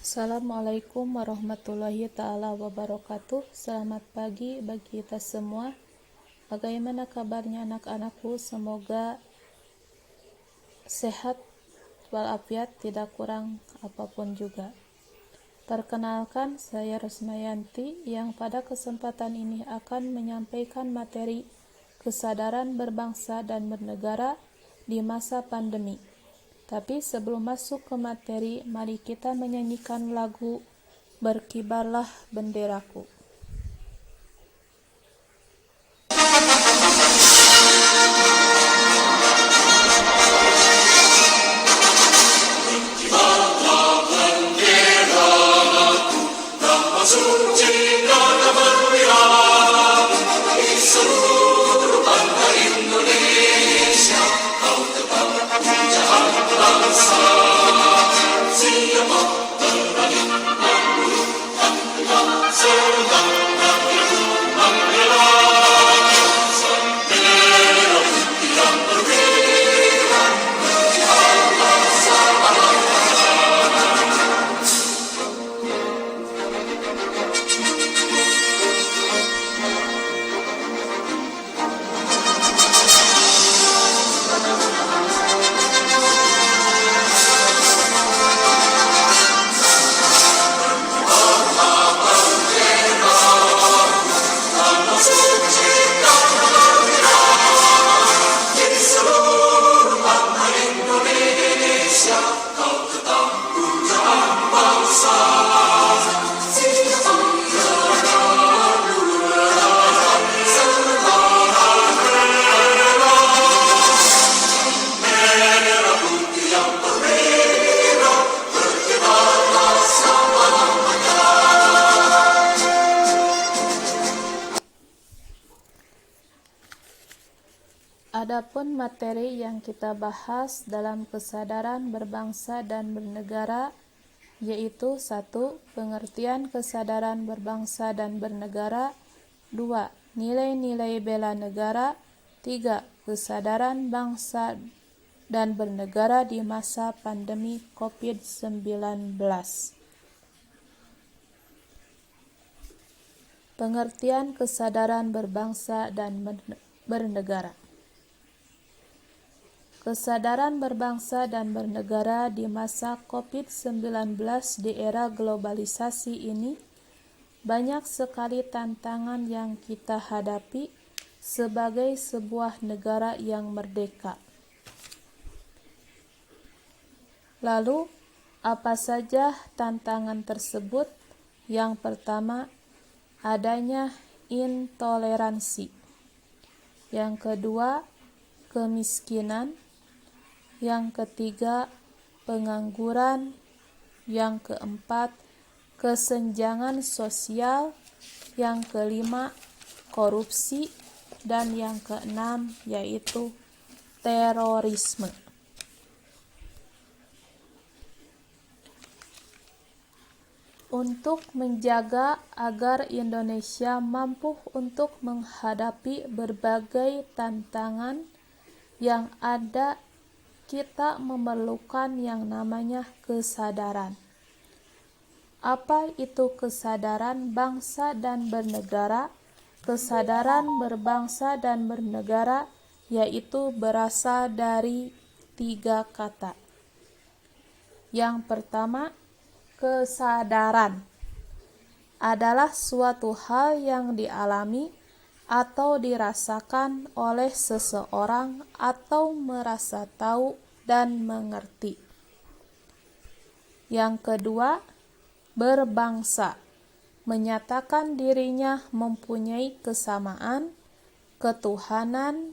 Assalamualaikum warahmatullahi ta'ala wabarakatuh. Selamat pagi bagi kita semua. Bagaimana kabarnya anak-anakku? Semoga sehat walafiat, tidak kurang apapun juga. Perkenalkan, saya Rosmayanti yang pada kesempatan ini akan menyampaikan materi kesadaran berbangsa dan bernegara di masa pandemi. Tapi sebelum masuk ke materi, mari kita menyanyikan lagu Berkibarlah Benderaku. Adapun materi yang kita bahas dalam kesadaran berbangsa dan bernegara yaitu 1. Pengertian kesadaran berbangsa dan bernegara, 2. Nilai-nilai bela negara, 3. Kesadaran bangsa dan bernegara di masa pandemi COVID-19. Pengertian kesadaran berbangsa dan bernegara. Kesadaran berbangsa dan bernegara di masa COVID-19 di era globalisasi ini banyak sekali tantangan yang kita hadapi sebagai sebuah negara yang merdeka. Lalu, apa saja tantangan tersebut? Yang pertama, adanya intoleransi. Yang kedua, kemiskinan. Yang ketiga, pengangguran. Yang keempat, kesenjangan sosial. Yang kelima, korupsi. Dan yang keenam, yaitu terorisme. Untuk menjaga agar Indonesia mampu untuk menghadapi berbagai tantangan yang ada, kita memerlukan yang namanya kesadaran. Apa itu kesadaran bangsa dan bernegara? Kesadaran berbangsa dan bernegara yaitu berasal dari 3 kata. Yang pertama, kesadaran adalah suatu hal yang dialami atau dirasakan oleh seseorang atau merasa tahu dan mengerti. Yang kedua, berbangsa menyatakan dirinya mempunyai kesamaan, ketuhanan,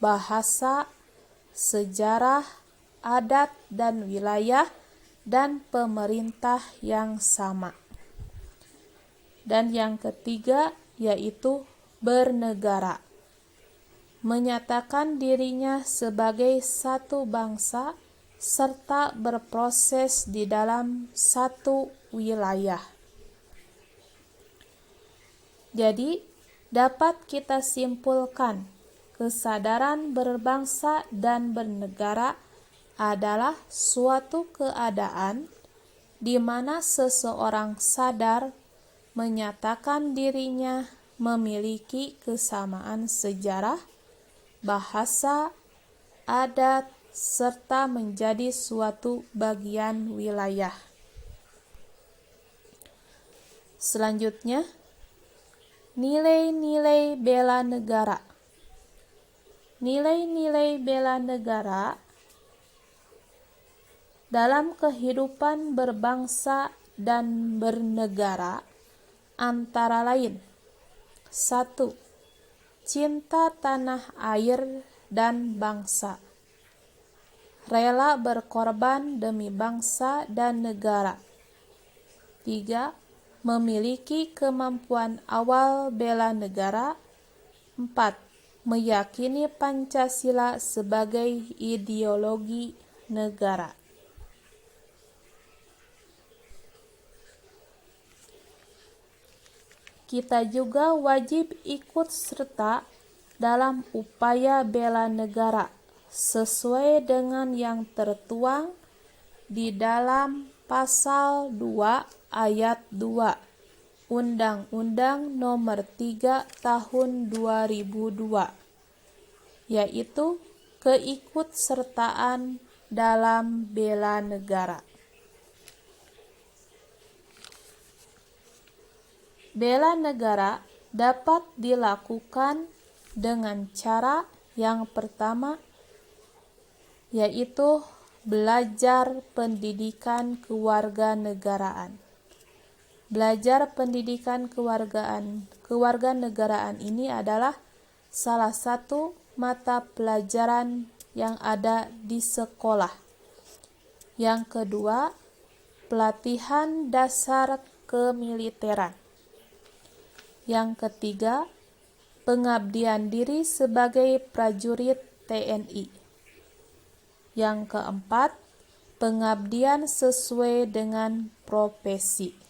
bahasa, sejarah, adat dan wilayah, dan pemerintah yang sama. Dan yang ketiga yaitu bernegara, menyatakan dirinya sebagai satu bangsa serta berproses di dalam satu wilayah. Jadi, dapat kita simpulkan, kesadaran berbangsa dan bernegara adalah suatu keadaan di mana seseorang sadar menyatakan dirinya memiliki kesamaan sejarah, bahasa, adat, serta menjadi suatu bagian wilayah. Selanjutnya, nilai-nilai bela negara. Nilai-nilai bela negara dalam kehidupan berbangsa dan bernegara antara lain: 1. Cinta tanah air dan bangsa. Rela berkorban demi bangsa dan negara. 3. Memiliki kemampuan awal bela negara. 4. Meyakini Pancasila sebagai ideologi negara. Kita juga wajib ikut serta dalam upaya bela negara sesuai dengan yang tertuang di dalam Pasal 2 Ayat 2 Undang-Undang Nomor 3 Tahun 2002, yaitu keikutsertaan dalam bela negara. Bela negara dapat dilakukan dengan cara yang pertama, yaitu belajar pendidikan kewarganegaraan. Belajar pendidikan kewarganegaraan ini adalah salah satu mata pelajaran yang ada di sekolah. Yang kedua, pelatihan dasar kemiliteran. Yang ketiga, pengabdian diri sebagai prajurit TNI. Yang keempat, pengabdian sesuai dengan profesi.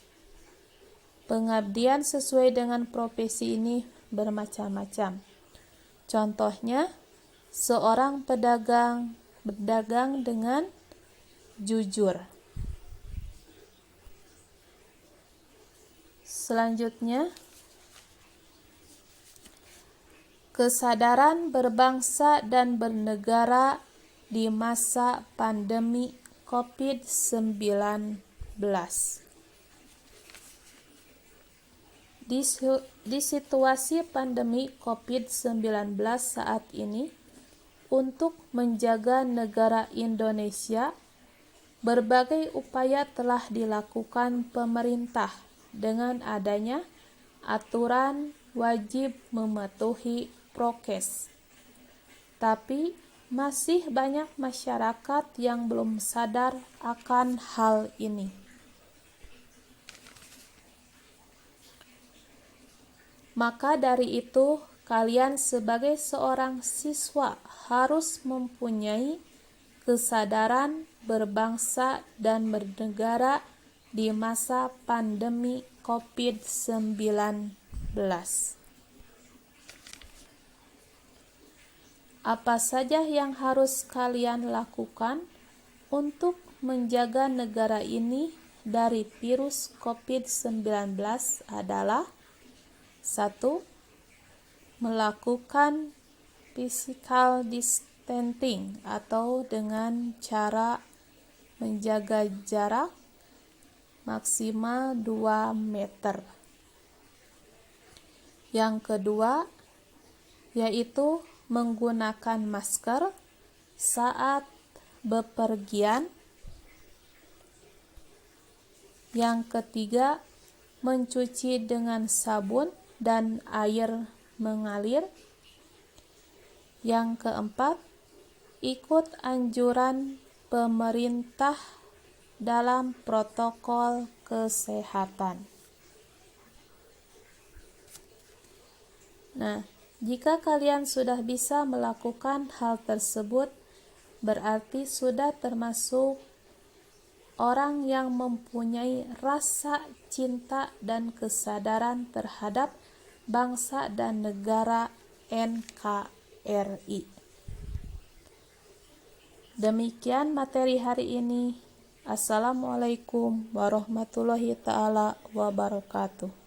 Pengabdian sesuai dengan profesi ini bermacam-macam. Contohnya, seorang pedagang berdagang dengan jujur. Selanjutnya, kesadaran berbangsa dan bernegara di masa pandemi COVID-19. Di situasi pandemi COVID-19 saat ini, untuk menjaga negara Indonesia, berbagai upaya telah dilakukan pemerintah dengan adanya aturan wajib mematuhi prokes. Tapi masih banyak masyarakat yang belum sadar akan hal ini. Maka dari itu, kalian sebagai seorang siswa harus mempunyai kesadaran berbangsa dan bernegara di masa pandemi COVID-19. Apa saja yang harus kalian lakukan untuk menjaga negara ini dari virus COVID-19 adalah: 1. Melakukan physical distancing atau dengan cara menjaga jarak maksimal 2 meter. Yang kedua, yaitu menggunakan masker saat bepergian. Yang ketiga, mencuci dengan sabun dan air mengalir. Yang keempat, ikut anjuran pemerintah dalam protokol kesehatan. Nah, jika kalian sudah bisa melakukan hal tersebut, berarti sudah termasuk orang yang mempunyai rasa cinta dan kesadaran terhadap bangsa dan negara NKRI. Demikian materi hari ini. Assalamualaikum warahmatullahi taala wabarakatuh.